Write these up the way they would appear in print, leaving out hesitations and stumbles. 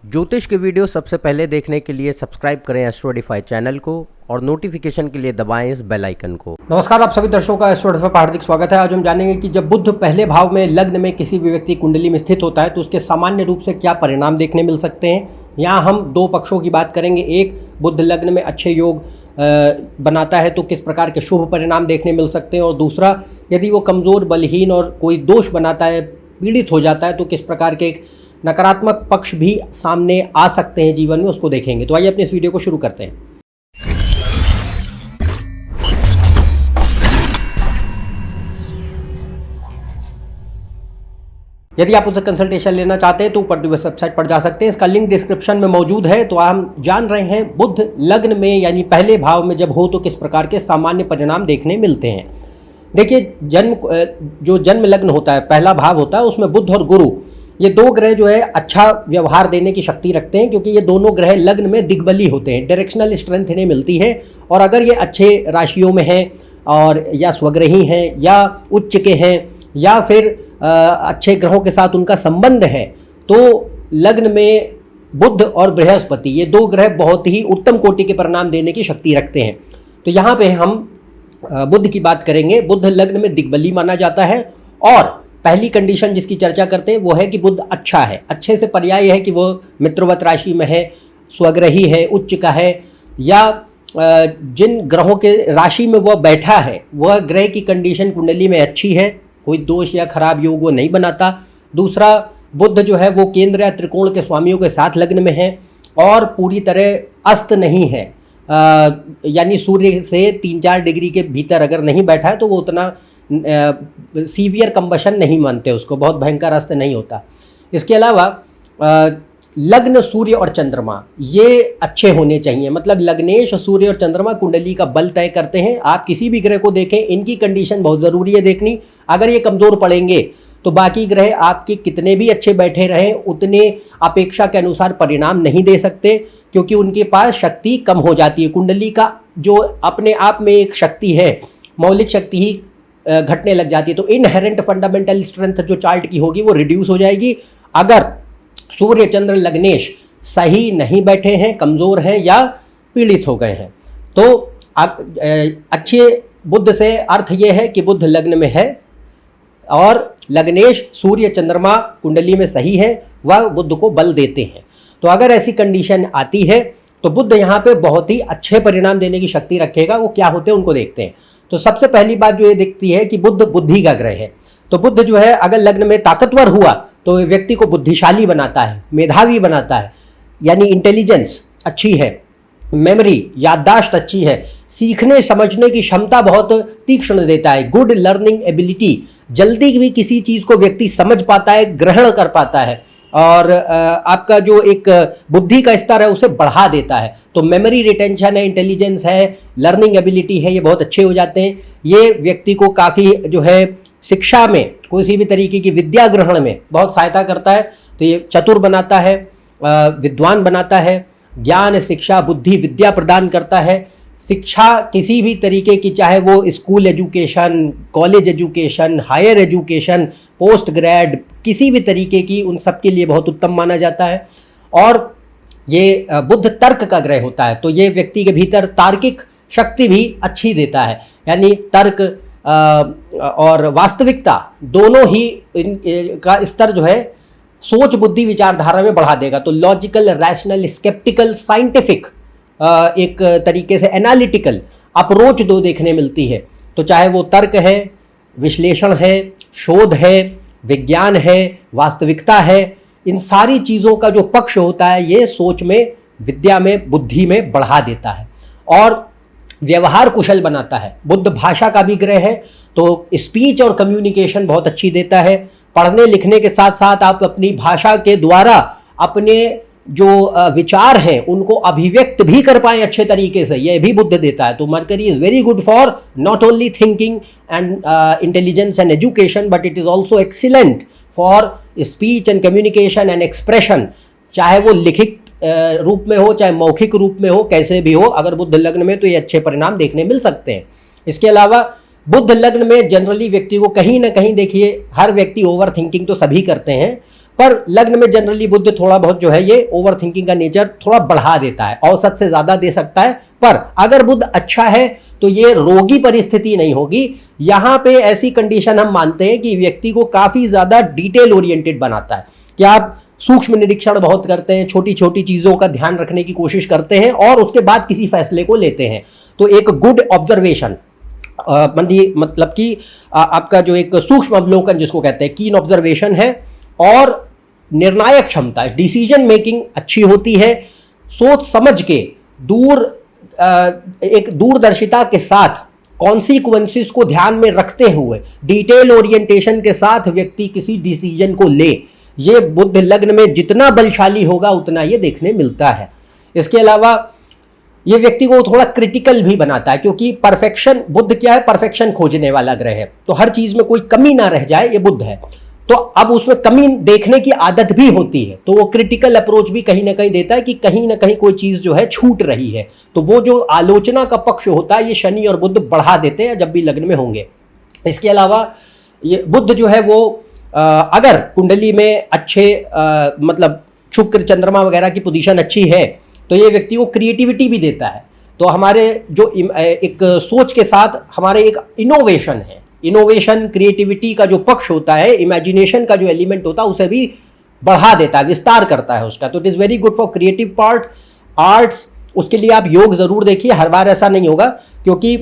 ज्योतिष के वीडियो सबसे पहले देखने के लिए सब्सक्राइब करें एस्ट्रोडिफाई चैनल को और नोटिफिकेशन के लिए दबाएं इस बेल आइकन को। नमस्कार, आप सभी दर्शकों का एस्ट्रोडिफाई पर हार्दिक स्वागत है। आज हम जानेंगे कि जब बुध पहले भाव में लग्न में किसी भी व्यक्ति कुंडली में स्थित होता है तो उसके सामान्य रूप से क्या परिणाम देखने मिल सकते हैं। यहाँ हम दो पक्षों की बात करेंगे। एक, बुध लग्न में अच्छे योग बनाता है तो किस प्रकार के शुभ परिणाम देखने मिल सकते हैं, और दूसरा, यदि वो कमज़ोर, बलहीन और कोई दोष बनाता है, पीड़ित हो जाता है तो किस प्रकार के नकारात्मक पक्ष भी सामने आ सकते हैं जीवन में, उसको देखेंगे। तो आइए अपने इस वीडियो को शुरू करते हैं। यदि आप उनसे कंसल्टेशन लेना चाहते हैं तो ऊपर दी वेबसाइट पर जा सकते हैं, इसका लिंक डिस्क्रिप्शन में मौजूद है। तो हम जान रहे हैं बुध लग्न में यानी पहले भाव में जब हो तो किस प्रकार के सामान्य परिणाम देखने मिलते हैं। देखिए, जो जन्म लग्न होता है, पहला भाव होता है, उसमें बुध और गुरु, ये दो ग्रह जो है अच्छा व्यवहार देने की शक्ति रखते हैं, क्योंकि ये दोनों ग्रह लग्न में दिग्बली होते हैं, डायरेक्शनल स्ट्रेंथ इन्हें मिलती है। और अगर ये अच्छे राशियों में हैं और या स्वग्रही हैं या उच्च के हैं या फिर अच्छे ग्रहों के साथ उनका संबंध है, तो लग्न में बुध और बृहस्पति, ये दो ग्रह बहुत ही उत्तम कोटि के परिणाम देने की शक्ति रखते हैं। तो यहाँ पे हम बुध की बात करेंगे। बुध लग्न में दिग्बली माना जाता है, और पहली कंडीशन जिसकी चर्चा करते हैं वो है कि बुध अच्छा है। अच्छे से पर्याय है कि वो मित्रवत राशि में है, स्वग्रही है, उच्च का है, या जिन ग्रहों के राशि में वह बैठा है वह ग्रह की कंडीशन कुंडली में अच्छी है, कोई दोष या खराब योग वो नहीं बनाता। दूसरा, बुध जो है वो केंद्र या त्रिकोण के स्वामियों के साथ लग्न में है और पूरी तरह अस्त नहीं है, यानी सूर्य से 3-4 डिग्री के भीतर अगर नहीं बैठा है तो वो उतना सीवियर कंबशन नहीं मानते उसको, बहुत भयंकर अस्त नहीं होता। इसके अलावा लग्न, सूर्य और चंद्रमा ये अच्छे होने चाहिए। मतलब लग्नेश, सूर्य और चंद्रमा कुंडली का बल तय करते हैं। आप किसी भी ग्रह को देखें, इनकी कंडीशन बहुत ज़रूरी है देखनी। अगर ये कमज़ोर पड़ेंगे तो बाकी ग्रह आपके कितने भी अच्छे बैठे रहें उतने अपेक्षा के अनुसार परिणाम नहीं दे सकते, क्योंकि उनके पास शक्ति कम हो जाती है। कुंडली का जो अपने आप में एक शक्ति है, मौलिक शक्ति ही घटने लग जाती है। तो इनहेरेंट फंडामेंटल स्ट्रेंथ जो चार्ट की होगी वो रिड्यूस हो जाएगी अगर सूर्य, चंद्र, लग्नेश सही नहीं बैठे हैं, कमज़ोर हैं या पीड़ित हो गए हैं। तो अच्छे बुध से अर्थ ये है कि बुध लग्न में है और लग्नेश, सूर्य, चंद्रमा कुंडली में सही है, वह बुध को बल देते हैं। तो अगर ऐसी कंडीशन आती है तो बुध यहाँ पे बहुत ही अच्छे परिणाम देने की शक्ति रखेगा। वो क्या होते हैं उनको देखते हैं। तो सबसे पहली बात जो ये दिखती है कि बुध बुद्धि का ग्रह है। तो बुध जो है अगर लग्न में ताकतवर हुआ तो व्यक्ति को बुद्धिशाली बनाता है, मेधावी बनाता है, यानी इंटेलिजेंस अच्छी है, मेमोरी, याददाश्त अच्छी है, सीखने समझने की क्षमता बहुत तीक्ष्ण देता है, गुड लर्निंग एबिलिटी, जल्दी भी किसी चीज़ को व्यक्ति समझ पाता है, ग्रहण कर पाता है, और आपका जो एक बुद्धि का स्तर है उसे बढ़ा देता है। तो मेमोरी रिटेंशन है, इंटेलिजेंस है, लर्निंग एबिलिटी है, ये बहुत अच्छे हो जाते हैं। ये व्यक्ति को काफ़ी जो है शिक्षा में, किसी भी तरीके की विद्या ग्रहण में बहुत सहायता करता है। तो ये चतुर बनाता है, विद्वान बनाता है, ज्ञान, शिक्षा, बुद्धि, विद्या प्रदान करता है। शिक्षा किसी भी तरीके की, चाहे वो school education, college education, higher education, post grad, किसी भी तरीके की, उन सब के लिए बहुत उत्तम माना जाता है। और ये बुध तर्क का ग्रह होता है, तो ये व्यक्ति के भीतर तार्किक शक्ति भी अच्छी देता है, यानी तर्क और वास्तविकता दोनों ही का स्तर जो है सोच, बुद्धि, विचारधारा में बढ़ा देगा। तो लॉजिकल, रैशनल, स्केप्टिकल, साइंटिफिक, एक तरीके से एनालिटिकल अप्रोच दो देखने मिलती है। तो चाहे वो तर्क है, विश्लेषण है, शोध है, विज्ञान है, वास्तविकता है, इन सारी चीज़ों का जो पक्ष होता है ये सोच में, विद्या में, बुद्धि में बढ़ा देता है और व्यवहार कुशल बनाता है। बुध भाषा का भी ग्रह है, तो स्पीच और कम्युनिकेशन बहुत अच्छी देता है। पढ़ने लिखने के साथ साथ आप अपनी भाषा के द्वारा अपने जो विचार हैं उनको अभिव्यक्त भी कर पाएं अच्छे तरीके से, यह भी बुध देता है। तो mercury is very good for not only thinking and intelligence and education, but it is also excellent for speech and communication and expression, चाहे वो लिखित रूप में हो चाहे मौखिक रूप में हो, कैसे भी हो, अगर बुध लग्न में तो ये अच्छे परिणाम देखने मिल सकते हैं। इसके अलावा बुध लग्न में जनरली व्यक्ति को कहीं ना कहीं, देखिए हर व्यक्ति ओवर थिंकिंग तो सभी करते हैं, पर लग्न में जनरली बुध थोड़ा बहुत जो है ये ओवर थिंकिंग का नेचर थोड़ा बढ़ा देता है, औसत से ज्यादा दे सकता है। पर अगर बुध अच्छा है तो ये रोगी परिस्थिति नहीं होगी। यहां पे ऐसी कंडीशन हम मानते हैं कि व्यक्ति को काफी ज्यादा डिटेल ओरिएंटेड बनाता है, कि आप सूक्ष्म निरीक्षण बहुत करते हैं, छोटी छोटी चीजों का ध्यान रखने की कोशिश करते हैं और उसके बाद किसी फैसले को लेते हैं। तो एक गुड ऑब्जर्वेशन मतलब कि आपका जो एक सूक्ष्म अवलोकन जिसको कहते हैं, कीन ऑब्जर्वेशन है, और निर्णायक क्षमता, डिसीजन मेकिंग अच्छी होती है। सोच समझ के एक दूरदर्शिता के साथ कॉन्सिक्वेंसेस को ध्यान में रखते हुए डिटेल ओरिएंटेशन के साथ व्यक्ति किसी डिसीजन को ले, ये बुध लग्न में जितना बलशाली होगा उतना ये देखने मिलता है। इसके अलावा ये व्यक्ति को थोड़ा क्रिटिकल भी बनाता है, क्योंकि परफेक्शन, बुध क्या है, परफेक्शन खोजने वाला ग्रह है, तो हर चीज में कोई कमी ना रह जाए, ये बुध है। तो अब उसमें कमी देखने की आदत भी होती है, तो वो क्रिटिकल अप्रोच भी कहीं ना कहीं देता है कि कहीं ना कहीं कोई चीज जो है छूट रही है। तो वो जो आलोचना का पक्ष होता है ये शनि और बुध बढ़ा देते हैं जब भी लग्न में होंगे। इसके अलावा ये बुध जो है वो अगर कुंडली में अच्छे मतलब शुक्र चंद्रमा वगैरह की पोजीशन अच्छी है तो ये व्यक्ति को क्रिएटिविटी भी देता है। तो हमारे जो एक सोच के साथ हमारे एक इनोवेशन है, इनोवेशन क्रिएटिविटी का जो पक्ष होता है, इमेजिनेशन का जो एलिमेंट होता है, उसे भी बढ़ा देता है, विस्तार करता है उसका। तो it is very good for creative part, arts. उसके लिए आप योग जरूर देखिए, हर बार ऐसा नहीं होगा, क्योंकि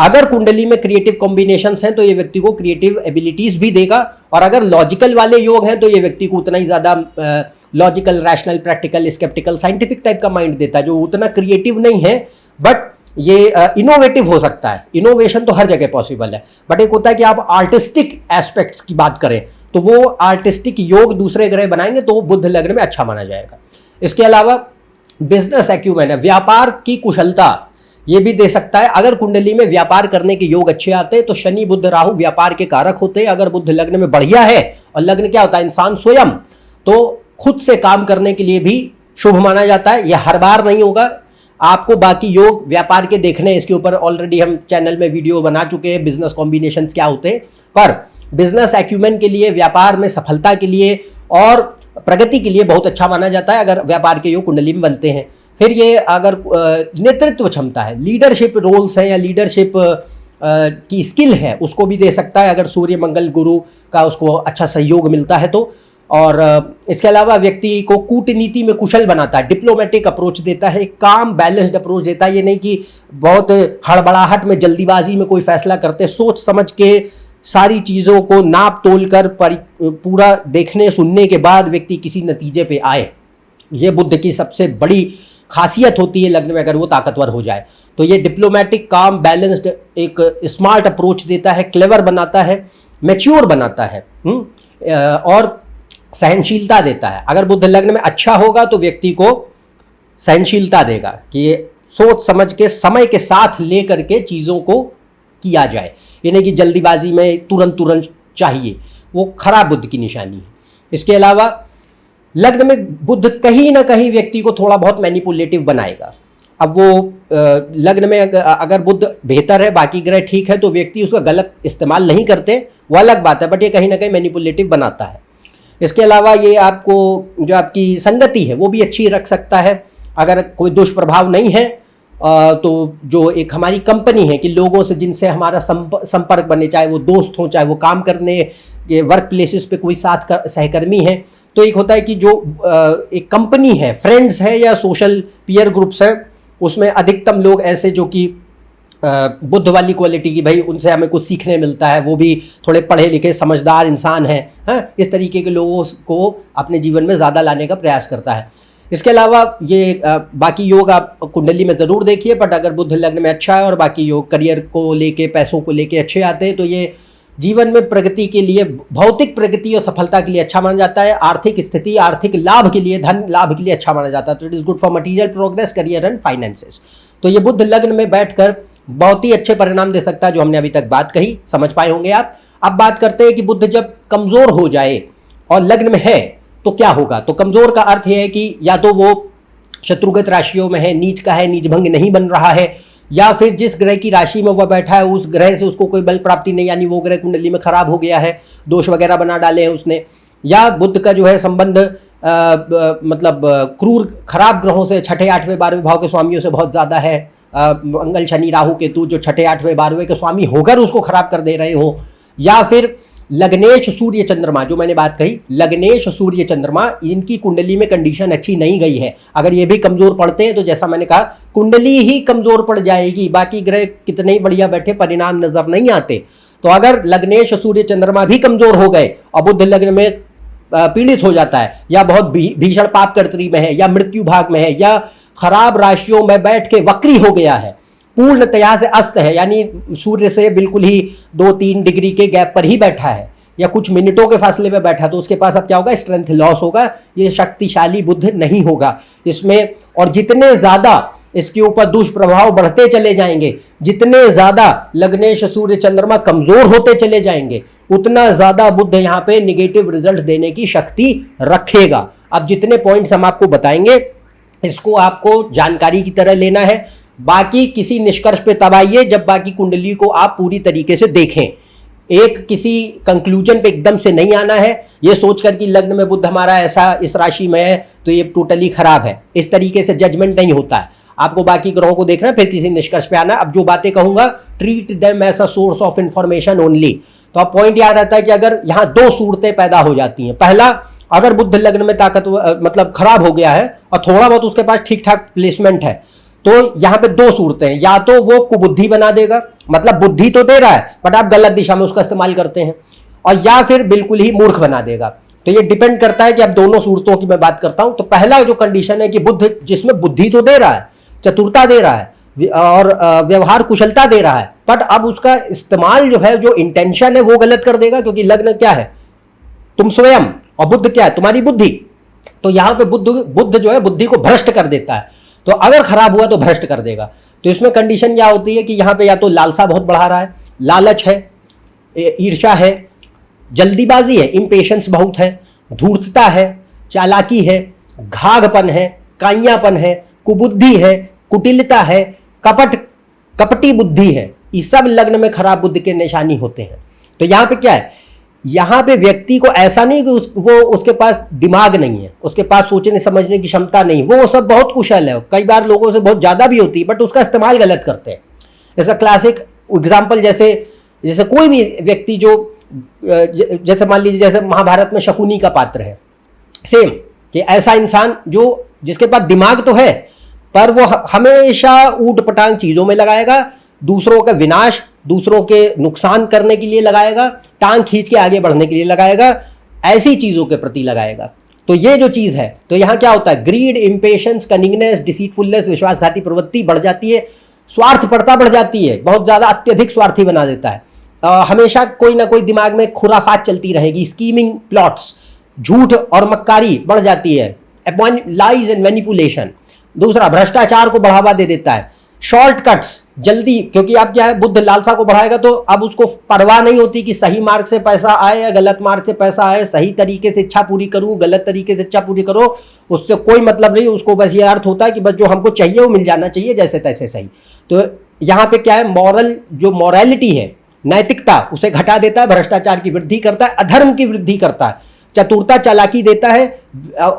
अगर कुंडली में क्रिएटिव कॉम्बिनेशंस हैं तो ये व्यक्ति को क्रिएटिव एबिलिटीज भी देगा, और अगर लॉजिकल वाले योग हैं तो ये व्यक्ति को उतना ही ज़्यादा logical, rational, practical, sceptical, scientific type का माइंड देता है, जो उतना क्रिएटिव नहीं है बट ये इनोवेटिव हो सकता है। इनोवेशन तो हर जगह पॉसिबल है, बट एक होता है कि आप आर्टिस्टिक एस्पेक्ट्स की बात करें तो वो आर्टिस्टिक योग दूसरे ग्रह बनाएंगे तो वो बुध लग्न में अच्छा माना जाएगा। इसके अलावा बिजनेस एक्यूमेन है, व्यापार की कुशलता, ये भी दे सकता है। अगर कुंडली में व्यापार करने के योग अच्छे आते हैं तो शनि बुध राहु व्यापार के कारक होते हैं। अगर बुध लग्न में बढ़िया है, और लग्न क्या होता है, इंसान स्वयं, तो खुद से काम करने के लिए भी शुभ माना जाता है। यह हर बार नहीं होगा, आपको बाकी योग व्यापार के देखने, इसके ऊपर ऑलरेडी हम चैनल में वीडियो बना चुके हैं, बिजनेस कॉम्बिनेशंस क्या होते हैं। पर बिजनेस एक्यूमेन के लिए, व्यापार में सफलता के लिए और प्रगति के लिए बहुत अच्छा माना जाता है अगर व्यापार के योग कुंडली में बनते हैं। फिर ये अगर नेतृत्व क्षमता है, लीडरशिप रोल्स हैं या लीडरशिप की स्किल है, उसको भी दे सकता है अगर सूर्य मंगल गुरु का उसको अच्छा सहयोग मिलता है तो। और इसके अलावा व्यक्ति को कूटनीति में कुशल बनाता है, डिप्लोमेटिक अप्रोच देता है, काम बैलेंस्ड अप्रोच देता है। ये नहीं कि बहुत हड़बड़ाहट में, जल्दीबाजी में कोई फैसला करते, सोच समझ के सारी चीज़ों को नाप तोल कर पूरा देखने सुनने के बाद व्यक्ति किसी नतीजे पे आए। ये बुध की सबसे बड़ी खासियत होती है लग्न में, अगर वो ताकतवर हो जाए तो ये डिप्लोमेटिक, काम, बैलेंस्ड, एक स्मार्ट अप्रोच देता है, क्लेवर बनाता है, मैच्योर बनाता है और सहनशीलता देता है। अगर बुध लग्न में अच्छा होगा तो व्यक्ति को सहनशीलता देगा कि ये सोच समझ के समय के साथ ले करके चीज़ों को किया जाए, ये नहीं कि जल्दीबाजी में तुरंत चाहिए, वो खराब बुध की निशानी है। इसके अलावा लग्न में बुध कहीं ना कहीं व्यक्ति को थोड़ा बहुत मैनिपुलेटिव बनाएगा। अब वो लग्न में अगर बुध बेहतर है, बाकी ग्रह ठीक है, तो व्यक्ति उसका गलत इस्तेमाल नहीं करते, वो अलग बात है, बट ये कहीं ना कहीं मैनिपुलेटिव बनाता है। इसके अलावा ये आपको जो आपकी संगति है वो भी अच्छी रख सकता है। अगर कोई दुष्प्रभाव नहीं है तो जो एक हमारी कंपनी है कि लोगों से जिनसे हमारा संपर्क बने, चाहे वो दोस्त हों, चाहे वो काम करने के वर्क प्लेसेस पे कोई साथ सहकर्मी है, तो एक होता है कि जो एक कंपनी है, फ्रेंड्स है या सोशल पीयर ग्रुप्स है, उसमें अधिकतम लोग ऐसे जो कि बुद्ध वाली क्वालिटी की, भाई उनसे हमें कुछ सीखने मिलता है, वो भी थोड़े पढ़े लिखे समझदार इंसान हैं, इस तरीके के लोगों को अपने जीवन में ज़्यादा लाने का प्रयास करता है। इसके अलावा ये बाकी योग आप कुंडली में ज़रूर देखिए, बट अगर बुध लग्न में अच्छा है और बाकी योग करियर को लेके, पैसों को लेके अच्छे आते हैं तो ये जीवन में प्रगति के लिए, भौतिक प्रगति और सफलता के लिए अच्छा माना जाता है। आर्थिक स्थिति, आर्थिक लाभ के लिए, धन लाभ के लिए अच्छा माना जाता है। तो it is good for material progress, career and finances. तो ये बुध लग्न में बैठकर बहुत ही अच्छे परिणाम दे सकता है, जो हमने अभी तक बात कही, समझ पाए होंगे आप। अब बात करते हैं कि बुध जब कमज़ोर हो जाए और लग्न में है तो क्या होगा। तो कमज़ोर का अर्थ यह है कि या तो वो शत्रुगत राशियों में है, नीच का है, नीच भंग नहीं बन रहा है, या फिर जिस ग्रह की राशि में वह बैठा है उस ग्रह से उसको कोई बल प्राप्ति नहीं, यानी वो ग्रह कुंडली में खराब हो गया है, दोष वगैरह बना डाले हैं उसने, या बुध का जो है संबंध मतलब क्रूर खराब ग्रहों से छठे 8वें 12वें भाव के स्वामियों से बहुत ज़्यादा है, मंगल शनि राहु केतु जो छठे 8वें 12वें के स्वामी होकर उसको खराब कर दे रहे हो, या फिर लग्नेश सूर्य चंद्रमा, जो मैंने बात कही लग्नेश सूर्य चंद्रमा, इनकी कुंडली में कंडीशन अच्छी नहीं गई है। अगर ये भी कमजोर पड़ते हैं तो जैसा मैंने कहा कुंडली ही कमजोर पड़ जाएगी, बाकी ग्रह कितने ही बढ़िया बैठे परिणाम नजर नहीं आते। तो अगर लग्नेश सूर्य चंद्रमा भी कमजोर हो गए और बुध लग्न में पीड़ित हो जाता है, या बहुत भीषण पाप कर्तरी में है, या मृत्यु भाग में है, या खराब राशियों में बैठ के वक्री हो गया है, पूर्णतया से अस्त है, यानी सूर्य से बिल्कुल ही 2-3 डिग्री के गैप पर ही बैठा है, या कुछ मिनटों के फासले पे बैठा, तो उसके पास अब क्या होगा, स्ट्रेंथ लॉस होगा, ये शक्तिशाली बुध नहीं होगा इसमें। और जितने ज़्यादा इसके ऊपर दुष्प्रभाव बढ़ते चले जाएंगे, जितने ज़्यादा लग्नेश सूर्य चंद्रमा कमज़ोर होते चले जाएंगे, उतना ज़्यादा बुध यहाँ पे निगेटिव रिजल्ट देने की शक्ति रखेगा। अब जितने पॉइंट्स हम आपको बताएंगे इसको आपको जानकारी की तरह लेना है, बाकी किसी निष्कर्ष पे तब आइए जब बाकी कुंडली को आप पूरी तरीके से देखें। एक किसी कंक्लूजन पे एकदम से नहीं आना है, ये सोचकर कि लग्न में बुध हमारा ऐसा इस राशि में है तो ये टोटली खराब है, इस तरीके से जजमेंट नहीं होता है। आपको बाकी ग्रहों को देखना फिर किसी निष्कर्ष पे आना। अब जो बातें कहूंगा treat them as a source of information only. तो अब पॉइंट याद रहता है कि अगर यहाँ 2 सूरतें पैदा हो जाती हैं, पहला अगर बुध लग्न में ताकत मतलब खराब हो गया है और थोड़ा बहुत उसके पास ठीक ठाक प्लेसमेंट है, तो यहाँ पे 2 सूरतें हैं, या तो वो कुबुद्धि बना देगा, मतलब बुद्धि तो दे रहा है बट आप गलत दिशा में उसका इस्तेमाल करते हैं, और या फिर बिल्कुल ही मूर्ख बना देगा। तो ये डिपेंड करता है कि अब दोनों सूरतों की मैं बात करता हूं। तो पहला जो कंडीशन है कि बुध जिसमें बुद्धि तो दे रहा है, चतुरता दे रहा है और व्यवहार कुशलता दे रहा है, बट अब उसका इस्तेमाल जो है, जो इंटेंशन है वो गलत कर देगा, क्योंकि लग्न क्या है, तुम स्वयं, और बुद्ध क्या है, तुम्हारी बुद्धि। तो यहां पे बुद्ध जो है बुद्धि को भ्रष्ट कर देता है, तो अगर खराब हुआ तो भ्रष्ट कर देगा। तो इसमें कंडीशन क्या होती है कि यहाँ पे या तो लालसा बहुत बढ़ा रहा है, लालच है, ईर्ष्या है, जल्दीबाजी है, इम्पेशंस बहुत है, धूर्तता है, चालाकी है, घाघपन है, काइयापन है, कुबुद्धि है, कुटिलता है, कपटी बुद्धि है, ये सब लग्न में खराब बुद्धि के निशानी होते हैं। तो यहाँ पे क्या है, यहाँ पे व्यक्ति को ऐसा नहीं कि उसके पास दिमाग नहीं है, उसके पास सोचने समझने की क्षमता नहीं, वो सब बहुत कुशल है, कई बार लोगों से बहुत ज़्यादा भी होती है, बट उसका इस्तेमाल गलत करते हैं। इसका क्लासिक एग्जाम्पल जैसे कोई भी व्यक्ति जो जैसे मान लीजिए जैसे महाभारत में शकुनी का पात्र है, सेम कि ऐसा इंसान जो जिसके पास दिमाग तो है पर वो हमेशा ऊट पटांग चीज़ों में लगाएगा, दूसरों का विनाश, दूसरों के नुकसान करने के लिए लगाएगा, टांग खींच के आगे बढ़ने के लिए लगाएगा, ऐसी चीज़ों के प्रति लगाएगा। तो ये जो चीज़ है, तो यहाँ क्या होता है, ग्रीड, इम्पेशंस, कनिंगनेस, डिसीटफुलनेस, विश्वासघाती प्रवृत्ति बढ़ जाती है, स्वार्थपरता बढ़ जाती है, बहुत ज़्यादा अत्यधिक स्वार्थी बना देता है। हमेशा कोई ना कोई दिमाग में खुराफात चलती रहेगी, स्कीमिंग प्लॉट्स, झूठ और मक्कारी बढ़ जाती है, लाइज एंड मैनिपुलेशन। दूसरा, भ्रष्टाचार को बढ़ावा दे देता है, शॉर्टकट्स जल्दी, क्योंकि अब क्या है, बुद्ध लालसा को बढ़ाएगा तो अब उसको परवाह नहीं होती कि सही मार्ग से पैसा आए या गलत मार्ग से पैसा आए, सही तरीके से इच्छा पूरी करूं, गलत तरीके से इच्छा पूरी करो, उससे कोई मतलब नहीं, उसको बस ये अर्थ होता है कि बस जो हमको चाहिए वो मिल जाना चाहिए, जैसे तैसे सही। तो यहाँ पे क्या है, जो मॉरलिटी है, नैतिकता, उसे घटा देता है, भ्रष्टाचार की वृद्धि करता है, अधर्म की वृद्धि करता है, चतुरता चालाकी देता है,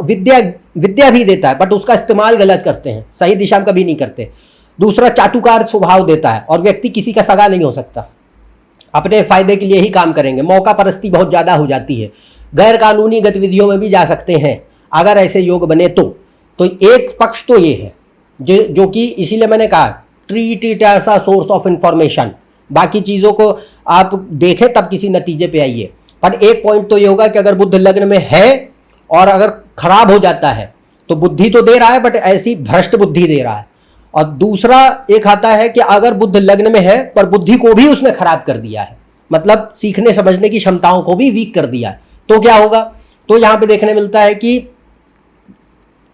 विद्या भी देता है, बट उसका इस्तेमाल गलत करते हैं, सही दिशा में कभी नहीं करते। दूसरा, चाटुकार स्वभाव देता है और व्यक्ति किसी का सगा नहीं हो सकता, अपने फायदे के लिए ही काम करेंगे, मौका परस्ती बहुत ज़्यादा हो जाती है, गैर कानूनी गतिविधियों में भी जा सकते हैं अगर ऐसे योग बने तो एक पक्ष तो ये है जो कि इसीलिए मैंने कहा treat it as a source of information, बाकी चीज़ों को आप देखें तब किसी नतीजे पे आइए। पर एक पॉइंट तो ये होगा कि अगर बुध लग्न में है और अगर खराब हो जाता है तो बुद्धि तो दे रहा है बट ऐसी भ्रष्ट बुद्धि दे रहा है। और दूसरा एक आता है कि अगर बुध लग्न में है पर बुद्धि को भी उसने खराब कर दिया है, मतलब सीखने समझने की क्षमताओं को भी वीक कर दिया है, तो क्या होगा, तो यहां पे देखने मिलता है कि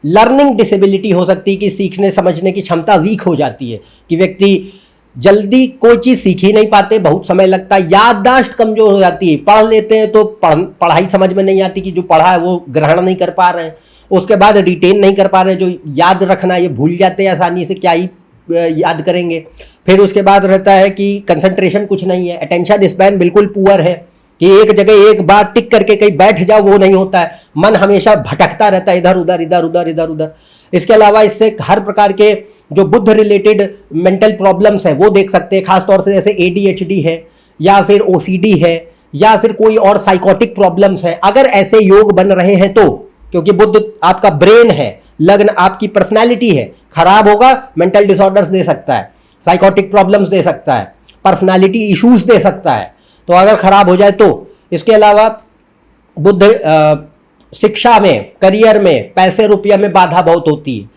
लर्निंग डिसेबिलिटी हो सकती है, कि सीखने समझने की क्षमता वीक हो जाती है, कि व्यक्ति जल्दी कोई चीज़ सीख ही नहीं पाते, बहुत समय लगता है, याददाश्त कमजोर हो जाती है, पढ़ लेते हैं तो पढ़ाई समझ में नहीं आती, कि जो पढ़ा है वो ग्रहण नहीं कर पा रहे हैं, उसके बाद रिटेन नहीं कर पा रहे हैं, जो याद रखना ये भूल जाते हैं आसानी से, क्या ही याद करेंगे। फिर उसके बाद रहता है कि कंसंट्रेशन कुछ नहीं है, अटेंशन स्पैन बिल्कुल पुअर है, कि एक जगह एक बार टिक करके कहीं बैठ जाओ, वो नहीं होता है। मन हमेशा भटकता रहता है इधर उधर इधर उधर इधर उधर। इसके अलावा इससे हर प्रकार के जो बुद्ध रिलेटेड मेंटल प्रॉब्लम्स है वो देख सकते हैं, खासतौर से जैसे ADHD है या फिर OCD है या फिर कोई और साइकोटिक प्रॉब्लम्स है। अगर ऐसे योग बन रहे हैं तो, क्योंकि बुद्ध आपका ब्रेन है, लग्न आपकी पर्सनैलिटी है, खराब होगा मेंटल डिसऑर्डर्स दे सकता है, साइकोटिक प्रॉब्लम्स दे सकता है, पर्सनैलिटी इश्यूज दे सकता है, तो अगर खराब हो जाए तो। इसके अलावा बुद्ध शिक्षा में, करियर में, पैसे रुपया में बाधा बहुत होती है,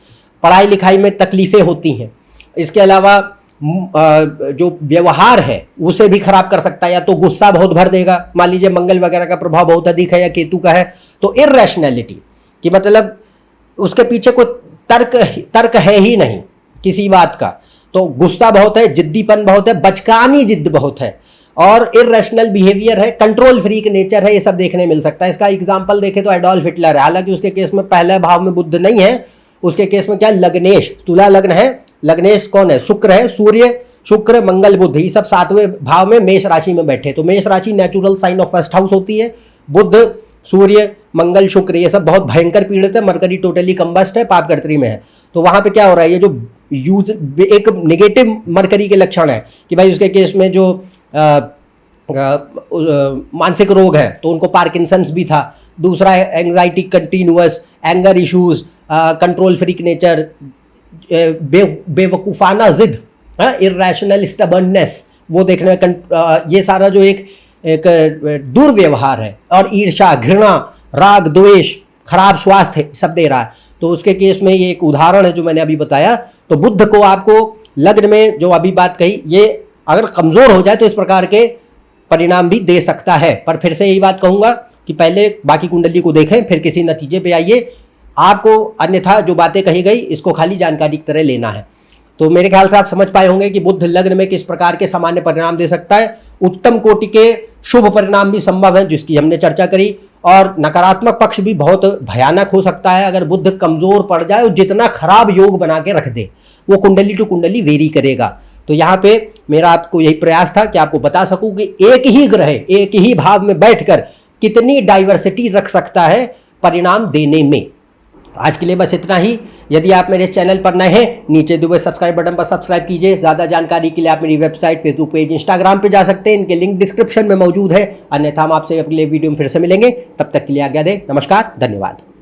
पढ़ाई लिखाई में तकलीफें होती हैं। इसके अलावा जो व्यवहार है उसे भी खराब कर सकता है, या तो गुस्सा बहुत भर देगा, मान लीजिए मंगल वगैरह का प्रभाव बहुत अधिक है या केतु का है, तो इरैशनैलिटी कि मतलब उसके पीछे कोई तर्क है ही नहीं किसी बात का, तो गुस्सा बहुत है, जिद्दीपन बहुत है, बचकानी जिद्द बहुत है और इरैशनल बिहेवियर है, कंट्रोल फ्रीक नेचर है, ये सब देखने मिल सकता है। इसका एग्जांपल देखें तो एडोल्फ हिटलर है, हालांकि उसके केस में पहले भाव में बुद्ध नहीं है, उसके केस में क्या है, लग्नेश, तुला लग्न है। लग्नेश कौन है? शुक्र है, सूर्य, शुक्र, मंगल, बुद्ध, ये सब 7वें भाव में मेष राशि में बैठे। तो मेष राशि natural sign of first house होती है। बुद्ध, सूर्य, मंगल, शुक्र, ये सब बहुत भयंकर पीड़ित है। मरकरी टोटली कंबस्ट है, पापकर्त्री में है। तो वहां पे क्या हो रहा है, ये जो यूज एक नेगेटिव मरकरी के लक्षण है कि भाई उसके केस में जो मानसिक रोग है तो उनको पार्किंसंस भी था। दूसरा है anxiety continuous, anger issues, control freak nature, बेवकूफ़ाना जिद, इरैशनल स्टबर्ननेस, वो देखने में ये सारा जो एक दुर्व्यवहार है, और ईर्ष्या, घृणा, राग, द्वेष, खराब स्वास्थ्य सब दे रहा है। तो उसके केस में ये एक उदाहरण है जो मैंने अभी बताया। तो बुद्ध को आपको लग्न में जो अभी बात कही, ये अगर कमज़ोर हो जाए तो इस प्रकार के परिणाम भी दे सकता है। पर फिर से यही बात कहूँगा कि पहले बाकी कुंडली को देखें, फिर किसी नतीजे पे आइए। आपको अन्यथा जो बातें कही गई इसको खाली जानकारी की तरह लेना है। तो मेरे ख्याल से आप समझ पाए होंगे कि बुद्ध लग्न में किस प्रकार के सामान्य परिणाम दे सकता है। उत्तम कोटि के शुभ परिणाम भी संभव है जिसकी हमने चर्चा करी, और नकारात्मक पक्ष भी बहुत भयानक हो सकता है अगर बुद्ध कमज़ोर पड़ जाए और जितना खराब योग बना के रख दे, वो कुंडली टू कुंडली वेरी करेगा। तो यहाँ पे मेरा आपको यही प्रयास था कि आपको बता सकूं कि एक ही ग्रह एक ही भाव में बैठकर कितनी डाइवर्सिटी रख सकता है परिणाम देने में। आज के लिए बस इतना ही। यदि आप मेरे चैनल पर नए हैं, नीचे दिए हुए सब्सक्राइब बटन पर सब्सक्राइब कीजिए। ज़्यादा जानकारी के लिए आप मेरी वेबसाइट, फेसबुक पेज, इंस्टाग्राम पे जा सकते हैं, इनके लिंक डिस्क्रिप्शन में मौजूद है। अन्यथा हम आपसे अगले वीडियो में फिर से मिलेंगे, तब तक के लिए आज्ञा दें। नमस्कार, धन्यवाद।